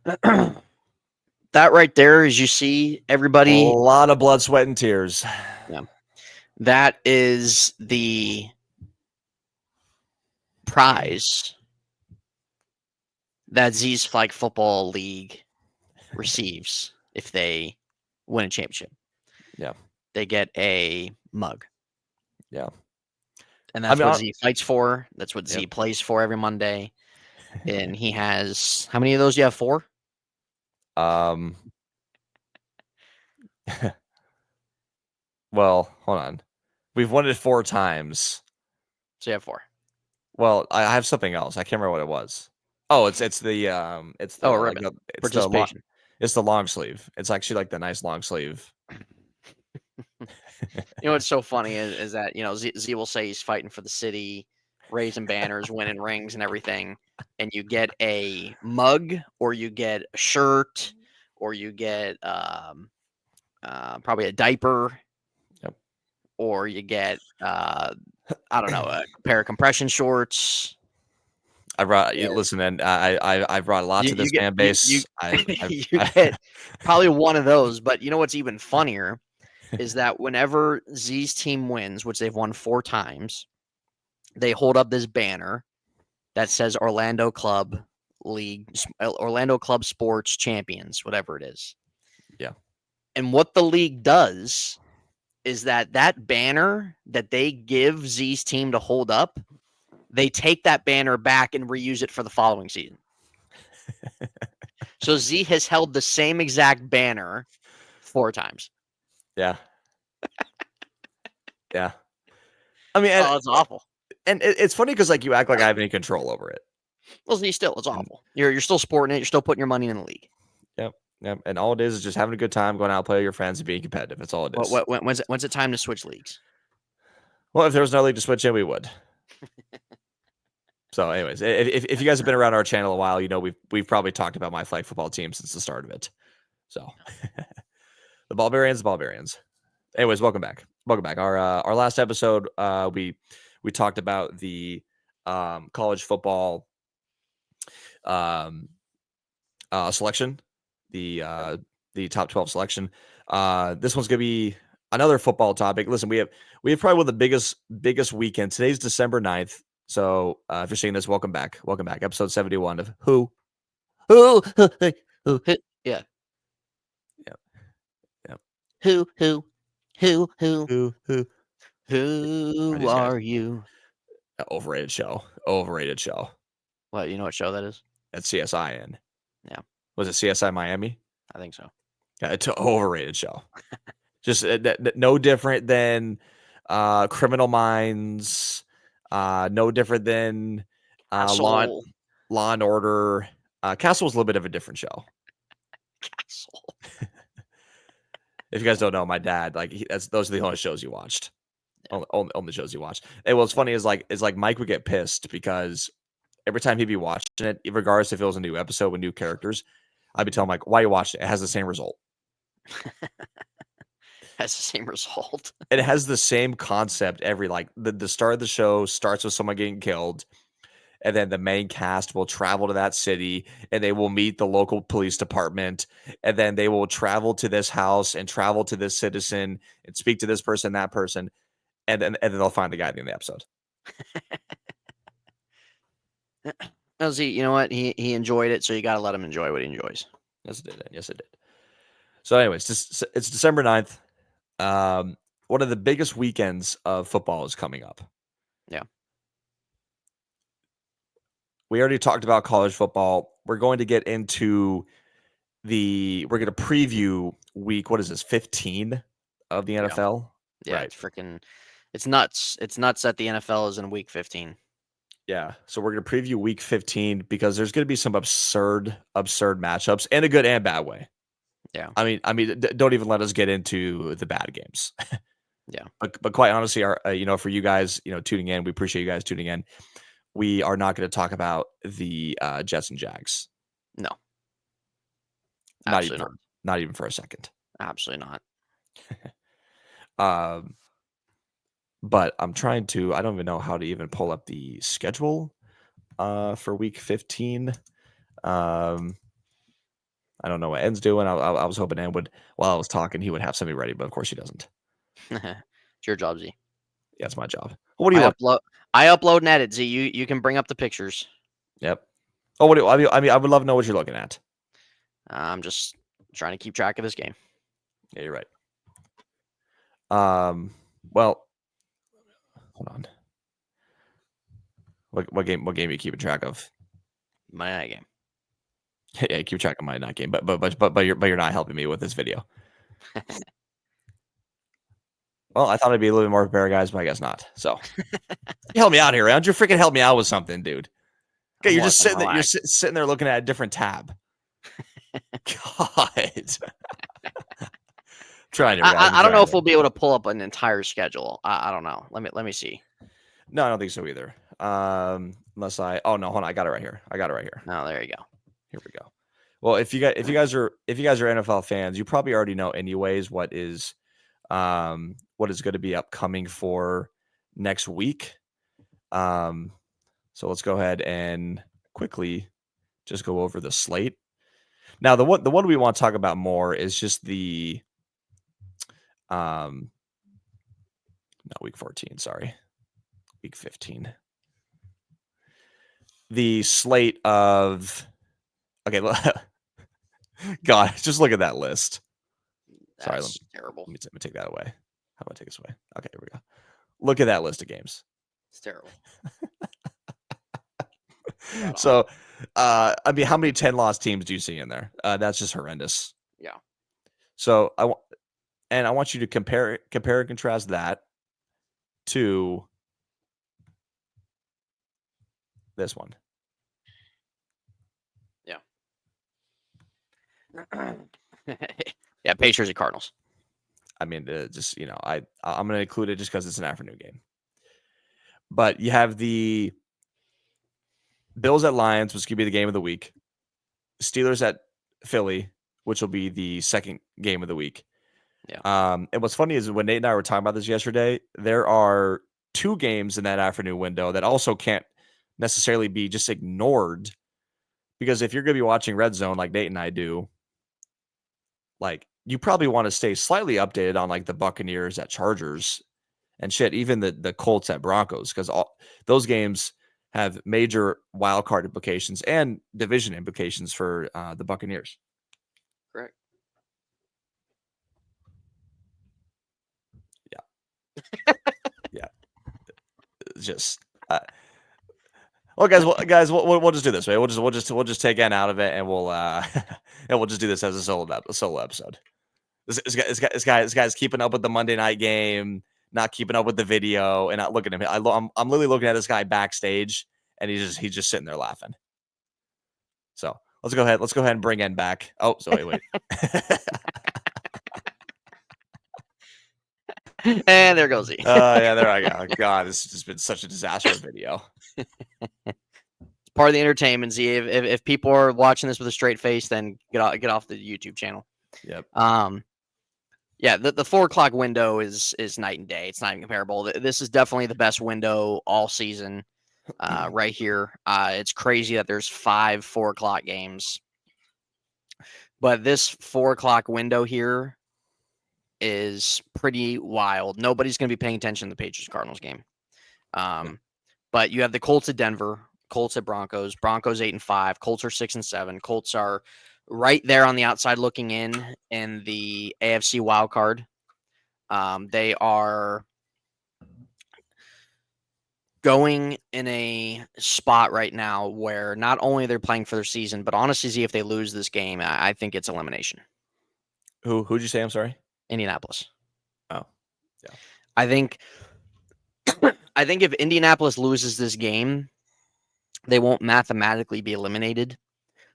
That right there, as you see, A everybody, lot of blood, sweat, and tears. yeah, that is the prize that Z's Flag Football League receives if they win a championship. Yeah. They get a mug. Yeah. And I that's mean, what Z fights for. That's what yep. Z plays for every Monday. And he has how many of those? You have 4? um. Well, hold on. We've won it 4 times. So you have 4. Well, I have something else. I can't remember what it was. Oh, it's the Oh, a like ribbon. it's the long Participation. it's the long sleeve. It's actually like the nice long sleeve. You know what's so funny is that Z will say he's fighting for the city, raising banners, winning rings, and everything, and you get a mug, or you get a shirt, or you get probably a diaper, Yep. or you get I don't know, a pair of compression shorts. I brought Yeah, listen, and I brought a lot to you this get fan you base. I've you get probably one of those. But you know what's even funnier is that whenever Z's team wins, which they've won 4 times, they hold up this banner that says Orlando Club League, Orlando Club Sports Champions, whatever it is. Yeah. And what the league does is that banner that they give Z's team to hold up, they take that banner back and reuse it for the following season. So Z has held the same exact banner 4 times. Yeah. Yeah. I mean, Oh, that's awful. and it's funny because like you act like I have any control over it. Well, Z still, it's And awful. You're still sporting it. You're still putting your money in the league. yep. Yep. And all it is just having a good time, going out, play with your friends, and being competitive. That's all it is. When's it time to switch leagues? Well, if there was no league to switch in, we would. So, anyways, if you guys have been around our channel a while, you know we've probably talked about my flag football team since the start of it. So, the Barbarians. Anyways, welcome back. Welcome back. Our last episode, we talked about the college football selection, the top 12 selection. This one's gonna be another football topic. Listen, we have probably one of the biggest weekends. Today's December 9th. So if you're seeing this, welcome back. Welcome back. Episode 71 of Who? Who? Who? Yeah. Yeah. Yeah. Who? Who? Who? Who? Are Who these guys? are you? Overrated show. Overrated show. What, you know what show that is? That's CSIN. Yeah, Was it CSI Miami? I think so. Yeah, it's an overrated show. Just no different than Criminal Minds. No different than Law Castle. and Order. Castle was a little bit of a different show. Castle. If you guys don't know, my dad those are the only shows he watched. Only shows he watched. And what's funny is like Mike would get pissed because every time he'd be watching it, regardless if it was a new episode with new characters, I'd be telling Mike, "Why you watching it? It has the same result." Has the same result. It has the same concept every like the start of the show starts with someone getting killed, and then the main cast will travel to that city and they will meet the local police department, and then they will travel to this house and travel to this citizen and speak to this person, that person, and then they'll find the guy at the end of the episode. Oh, see, you know what? He enjoyed it, so you got to let him enjoy what he enjoys. Yes, it did. Yes, it did. So, anyways, it's December 9th. One of the biggest weekends of football is coming up. Yeah. We already talked about college football. We're going to get into we're going to preview week, what is this, 15 of the Yeah. NFL? Yeah, Right. it's nuts. It's nuts that the NFL is in week 15. Yeah. So we're going to preview week 15 because there's going to be some absurd matchups in a good and bad way. Yeah. I mean, don't even let us get into the bad games. Yeah. But quite honestly, for you guys, tuning in, we appreciate you guys tuning in. We are not going to talk about the Jets and Jags. No. Not Absolutely even not even for a second. Absolutely not. But I'm trying to. I don't even know how to even pull up the schedule for week 15. I don't know what N's doing. I was hoping N would, while I was talking, he would have something ready, but of course he doesn't. It's your job, Z. Yeah, it's my job. What do you look? I upload and edit, Z. You can bring up the pictures. Yep. Oh, what do I mean? I would love to know what you're looking at. I'm just trying to keep track of this game. Yeah, you're right. Well, hold on. What game are you keeping track of? Monday night game. Yeah, keep track of my night game, but you're not helping me with this video. Well, I thought I'd be a little bit more prepared, guys, but I guess not. So, help me out here. Why don't you freaking help me out with something, dude? Okay, you're just sitting there. You're sitting there looking at a different tab. God, trying to. I don't know if we'll be able to pull up an entire schedule. I don't know. Let me see. No, I don't think so either. Unless oh no, hold on, I got it right here. No, there you go. Here we go. Well, if you guys are NFL fans, you probably already know anyways what is going to be upcoming for next week. So let's go ahead and quickly just go over the slate. Now, the one we want to talk about more is just the not week 14, sorry. Week 15. The slate of okay, God, just look at that list. Sorry, That's terrible. Let me take that away. How do I take this away? Okay, here we go. Look at that list of games. It's terrible. So, I mean, how many 10-loss teams do you see in there? That's just horrendous. Yeah. So I want you to compare and contrast that to this one. Yeah. Yeah, Patriots and Cardinals. I mean, just I'm going to include it just because it's an afternoon game. But you have the Bills at Lions, which could be the game of the week. Steelers at Philly, which will be the second game of the week. Yeah. And what's funny is when Nate and I were talking about this yesterday, there are 2 games in that afternoon window that also can't necessarily be just ignored, because if you're going to be watching Red Zone like Nate and I do, like, you probably want to stay slightly updated on like the Buccaneers at Chargers and shit, even the Colts at Broncos, because all those games have major wild card implications and division implications for the Buccaneers. Correct. Yeah. Yeah. Just well, guys, we'll just do this way. We'll just take N out of it, and we'll and we'll just do this as a solo episode. This guy's keeping up with the Monday night game, not keeping up with the video, and not looking at him. I'm literally looking at this guy backstage, and he's just sitting there laughing. So let's go ahead and bring N back. Oh, so wait. And there goes he. Yeah, there I go. God, this has just been such a disaster video. It's part of the entertainment. Z. If people are watching this with a straight face, then get off the YouTube channel. Yep. Yeah, the 4:00 window is night and day. It's not even comparable. This is definitely the best window all season, right here. It's crazy that there's 5 4:00 games, but this 4:00 window here is pretty wild. Nobody's going to be paying attention to the Patriots Cardinals game. But you have the Colts at Denver, Colts at Broncos, Broncos 8-5, Colts are 6-7. Colts are right there on the outside looking in the AFC wild card. They are going in a spot right now where not only they're playing for their season, but honestly, Z, if they lose this game, I think it's elimination. Who'd you say? I'm sorry. Indianapolis. Oh, yeah. I think if Indianapolis loses this game, they won't mathematically be eliminated,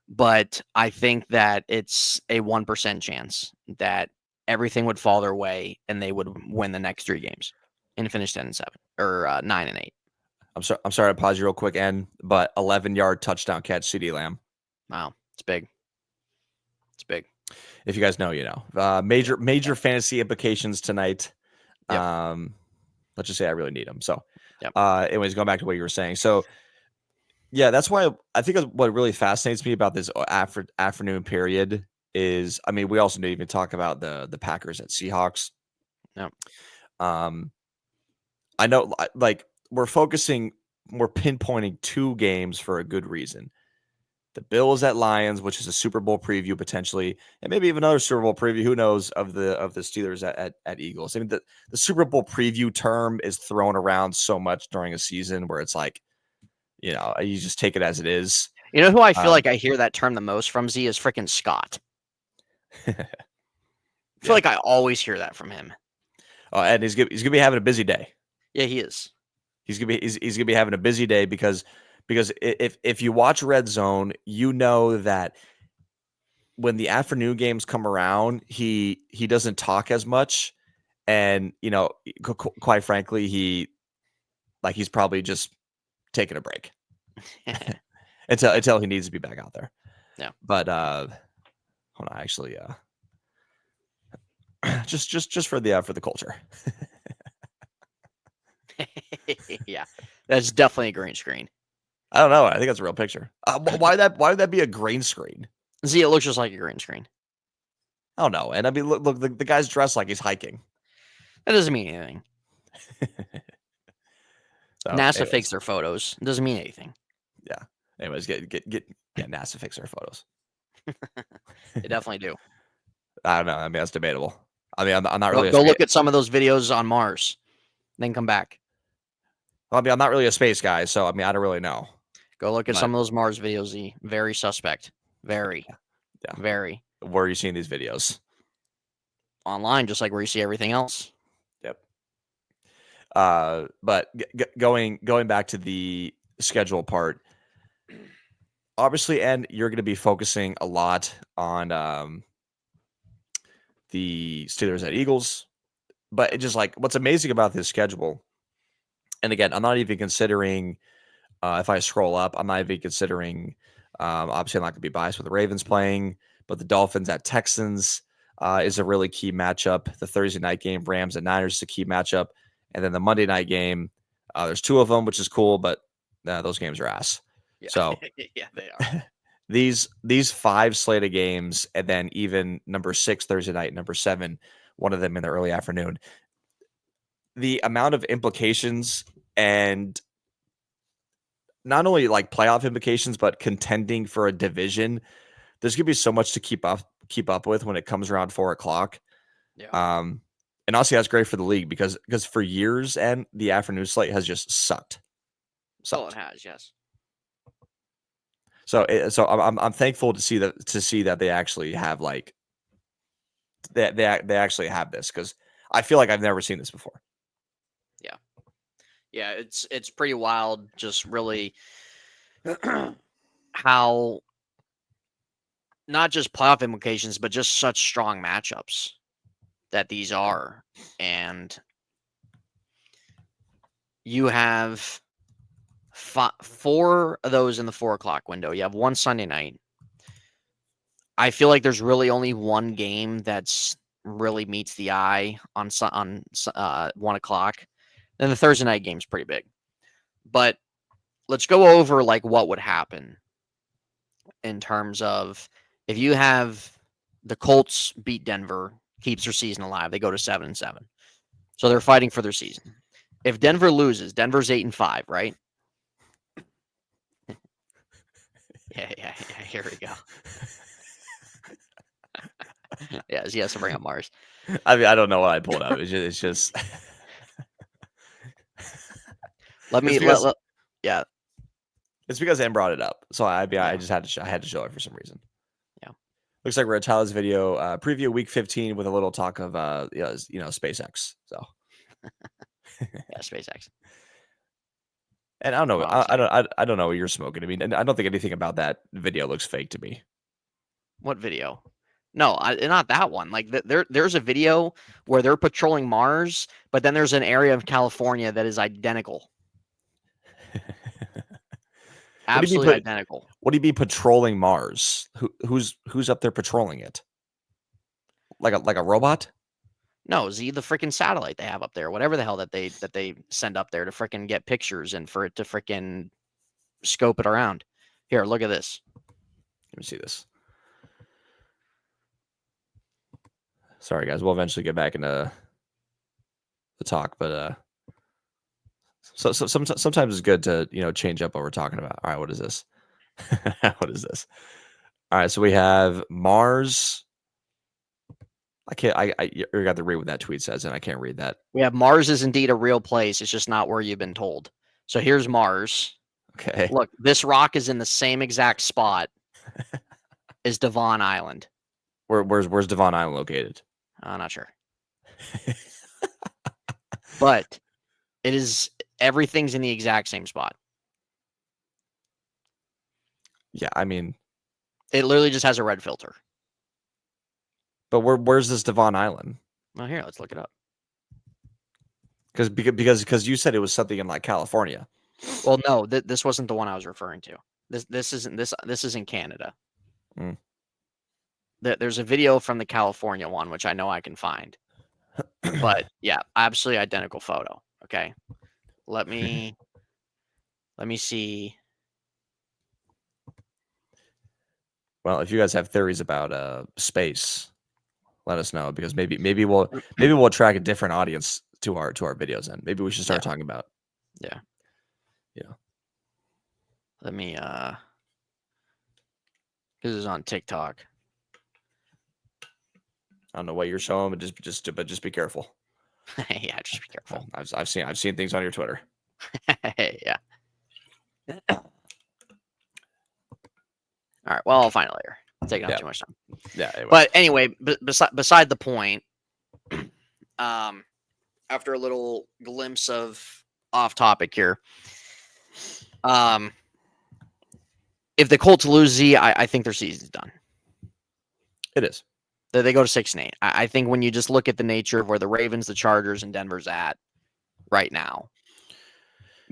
but I think that it's a 1% chance that everything would fall their way and they would win the next 3 games and finish 10-7 or 9-8. I'm sorry to pause you real quick, but 11-yard touchdown catch, CeeDee Lamb. Wow, it's big. It's big. If you guys know, you know. Major fantasy implications tonight. Yep. Let's just say I really need them. So, yep. Anyways, going back to what you were saying. So, yeah, that's why I think what really fascinates me about this afternoon period is, I mean, we also didn't even talk about the Packers at Seahawks. No. Um, I know, like we're pinpointing two games for a good reason. The Bills at Lions, which is a Super Bowl preview potentially, and maybe even another Super Bowl preview. Who knows of the Steelers at Eagles? I mean, the Super Bowl preview term is thrown around so much during a season where it's like, you just take it as it is. You know who I feel Um, like I hear that term the most from, Z, is freaking Scott. I feel Yeah. like I always hear that from him. And he's gonna be having a busy day. Yeah, he is. He's gonna be having a busy day because if you watch Red Zone, you know that when the afternoon games come around, he doesn't talk as much, and quite frankly, he's probably just taking a break until he needs to be back out there. Yeah. But hold on, actually, just for the culture. Yeah, that's definitely a green screen. I don't know. I think that's a real picture. Why would that be a green screen? Z, it looks just like a green screen. I don't know. And I mean, look, the guy's dressed like he's hiking. That doesn't mean anything. So, NASA anyways, fakes their photos. It doesn't mean anything. yeah. Anyways, get NASA fix their photos. They definitely do. I don't know. I mean, that's debatable. I mean, I'm not Go, really go look at some of those videos on Mars, then come back. I mean, I'm not really a space guy, so I mean, I don't really know. Go look at But some of those Mars videos, Z. Very suspect. Very. yeah, Very. where are you seeing these videos? Online, just like where you see everything else. Yep. But going back to the schedule part, obviously, and you're going to be focusing a lot on the Steelers at Eagles. But it just like what's amazing about this schedule, and again, I'm not even considering if I scroll up, I'm not even considering. Obviously, I'm not going to be biased with the Ravens playing, but the Dolphins at Texans is a really key matchup. The Thursday night game, Rams at Niners, is a key matchup, and then the Monday night game, there's two of them, which is cool, but those games are ass. Yeah. So Yeah, they are. these five slate of games, and then even number 6 Thursday night, number 7, one of them in the early afternoon. The amount of implications and not only like playoff implications, but contending for a division. There's gonna be so much to keep up with when it comes around 4 o'clock. Yeah. And honestly, that's great for the league because for years and the afternoon slate has just sucked. Oh, it has, yes. So I'm thankful to see that they actually have like they actually have this because I feel like I've never seen this before. Yeah. Yeah, it's pretty wild, just really how not just playoff implications, but just such strong matchups that these are. And you have 4 of those in the 4 o'clock window. You have one Sunday night. I feel like there's really only one game that's really meets the eye on 1 o'clock. Then the Thursday night game's pretty big. But let's go over like what would happen in terms of if you have the Colts beat Denver, keeps their season alive. They go to 7-7. So they're fighting for their season. If Denver loses, Denver's 8-5, right? Yeah. Here we go. Yes, he has to bring up Mars. I mean, I don't know what I pulled up. It's just yeah. It's because Em brought it up, so I Yeah. just had to I had to show it for some reason. Yeah. Looks like we're at Tyler's video preview week 15 with a little talk of SpaceX. So Yeah, SpaceX. and I don't know, Well, I don't know what you're smoking. I mean, and I don't think anything about that video looks fake to me. what video? No, not that one. Like there's a video where they're patrolling Mars, but then there's an area of California that is identical. Absolutely identical. What do you mean patrolling Mars? Who's up there patrolling it? Like a robot? No, Z, the freaking satellite they have up there, whatever the hell that they send up there to freaking get pictures and for it to freaking scope it around. Here, look at this. Let me see this. Sorry, guys. We'll eventually get back into the talk, but sometimes it's good to change up what we're talking about. All right, what is this? What is this? All right, so we have Mars. I can't. You got to read what that tweet says, and I can't read that. We have Mars is indeed a real place. It's just not where you've been told. So here's Mars. Okay. Look, this rock is in the same exact spot as Devon Island. Where's Devon Island located? I'm not sure. But it is, everything's in the exact same spot. Yeah, I mean, it literally just has a red filter. But where's this Devon Island? Well, here, let's look it up. Because you said it was something in like California. Well, no, this wasn't the one I was referring to. This isn't Canada. Mm. There's a video from the California one, which I know I can find. But yeah, absolutely identical photo. Okay, let me see. Well, if you guys have theories about space, let us know, because maybe we'll attract a different audience to our videos. Then maybe we should start talking about. Yeah. Yeah. Let me because it's on TikTok. I don't know what you're showing, but just be careful. Yeah, just be careful. I've seen things on your Twitter. Yeah. All right. Well, I'll find it later. Taking up too much time. Yeah. Anyway. But anyway, beside the point. After a little glimpse of off topic here, if the Colts lose Z, I think their season's done. It is. They go to 6-8. I think when you just look at the nature of where the Ravens, the Chargers, and Denver's at right now,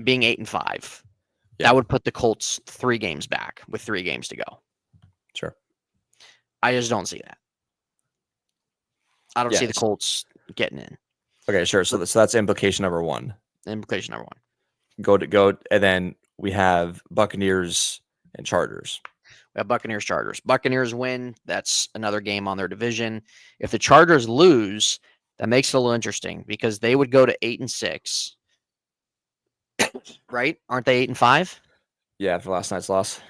being 8-5, that would put the Colts 3 games back with 3 games to go. Sure. I just don't see that. I don't see the Colts getting in. Okay, sure. So that's implication number 1. Implication number 1. Go, and then we have Buccaneers and Chargers. We have Buccaneers, Chargers. Buccaneers win. That's another game on their division. If the Chargers lose, that makes it a little interesting because they would go to 8-6. Right? Aren't they 8-5? Yeah, after last night's loss.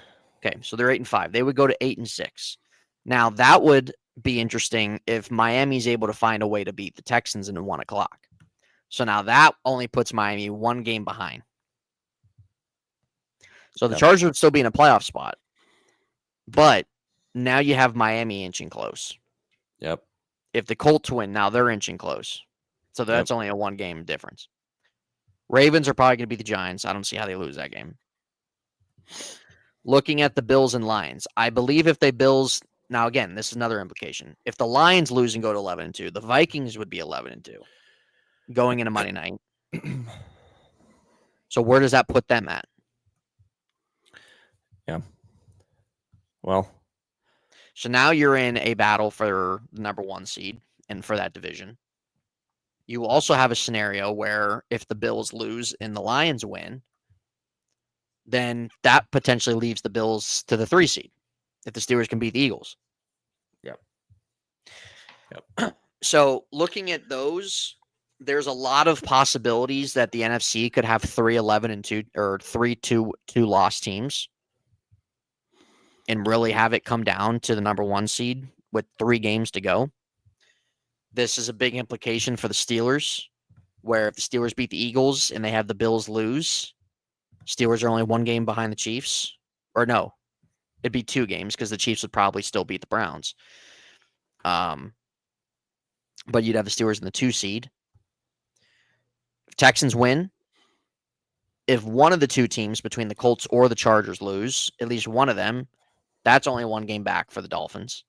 Okay, so they're 8-5. They would go to 8-6. Now that would be interesting if Miami's able to find a way to beat the Texans in 1 o'clock. So now that only puts Miami 1 game behind. So the Chargers would still be in a playoff spot. But now you have Miami inching close. Yep. If the Colts win, now they're inching close. So that's only a 1 game difference. Ravens are probably going to beat the Giants. I don't see how they lose that game. Looking at the Bills and Lions, I believe if they Bills, now again, this is another implication. If the Lions lose and go to 11-2, the Vikings would be 11-2 going into Monday night. So where does that put them at? Yeah. Well, so now you're in a battle for the number 1 seed and for that division. You also have a scenario where if the Bills lose and the Lions win, then that potentially leaves the Bills to the 3 seed if the Steelers can beat the Eagles. Yep. So looking at those, there's a lot of possibilities that the NFC could have 3-11-2 or 3-2 loss teams and really have it come down to the number 1 seed with 3 games to go. This is a big implication for the Steelers, where if the Steelers beat the Eagles and they have the Bills lose, Steelers are only 1 game behind the Chiefs. Or no, it'd be 2 games because the Chiefs would probably still beat the Browns. But you'd have the Steelers in the 2 seed. If Texans win, if one of the 2 teams between the Colts or the Chargers lose, at least one of them, that's only 1 game back for the Dolphins.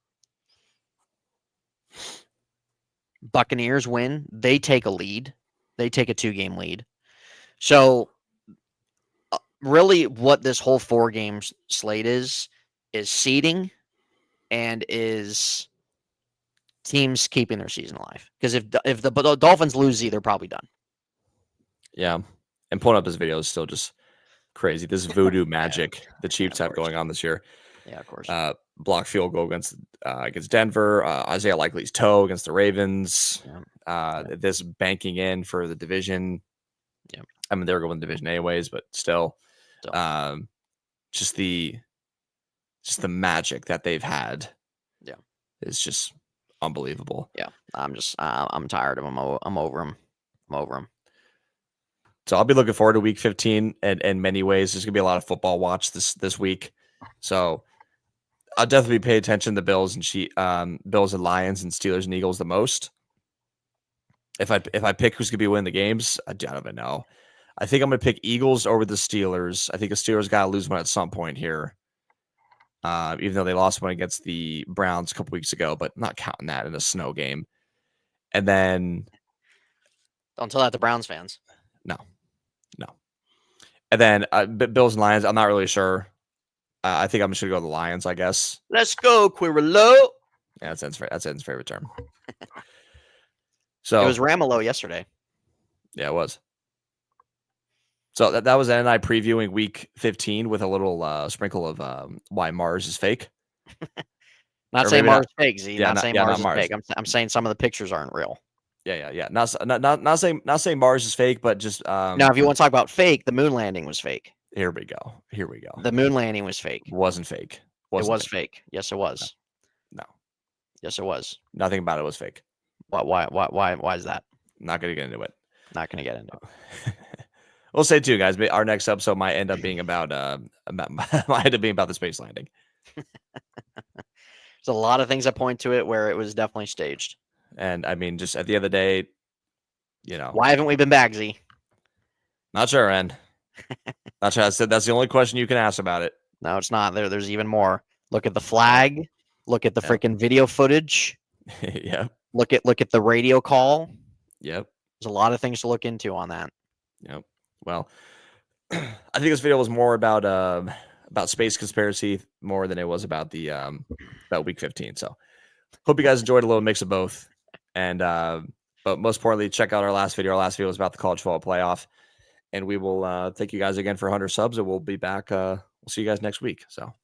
Buccaneers win, they take a lead. They take a 2-game lead. So really what this whole 4-game slate is seeding and is teams keeping their season alive. Because if the Dolphins lose, they're probably done. Yeah. And pulling up this video is still just crazy. This voodoo magic the Chiefs have going on this year. Yeah, of course. Block field goal against Denver. Isaiah Likely's toe against the Ravens. Yeah. This banking in for the division. Yeah. I mean, they're going the division anyways, but still, So. just the magic that they've had. Yeah. Is just unbelievable. Yeah. I'm tired of them. I'm over them. I'm over them. So I'll be looking forward to week 15 in many ways. There's gonna be a lot of football watch this week. So I'll definitely pay attention to Bills and Lions and Steelers and Eagles the most. If I pick who's gonna be winning the games, I don't even know. I think I'm gonna pick Eagles over the Steelers. I think the Steelers gotta lose one at some point here. Even though they lost one against the Browns a couple weeks ago, but not counting that in a snow game. And then don't tell that to Browns fans. No. And then Bills and Lions, I'm not really sure. I think I'm just gonna go with the Lions, I guess. Let's go, Quirrell. Yeah, that's Ed's favorite term. So it was Ramelow yesterday. Yeah, it was. So that was Ed and I previewing week 15 with a little sprinkle of why Mars is fake. Not saying Mars is fake, Z. Yeah, not saying Mars is fake. I'm saying some of the pictures aren't real. Yeah. Not saying Mars is fake, but just now, if you want to talk about fake, the moon landing was fake. Here we go. The moon landing was fake. Wasn't fake. It was fake. Yes, it was. No. Yes, it was. Nothing about it was fake. Why is that? Not gonna get into it. Not gonna get into it. We'll say too, guys. Our next episode might end up being about the space landing. There's a lot of things that point to it where it was definitely staged. And I mean, just at the end of the day, why haven't we been back, Z? Not sure, Ren. Not sure. I said that's the only question you can ask about it. No, it's not. There's even more. Look at the flag. Look at the freaking video footage. Yeah. Look at the radio call. Yep. There's a lot of things to look into on that. Yep. Well, I think this video was more about space conspiracy more than it was about the about week 15. So hope you guys enjoyed a little mix of both. And but most importantly, check out our last video. Our last video was about the college football playoff. And we will thank you guys again for 100 subs, and we'll be back. We'll see you guys next week. So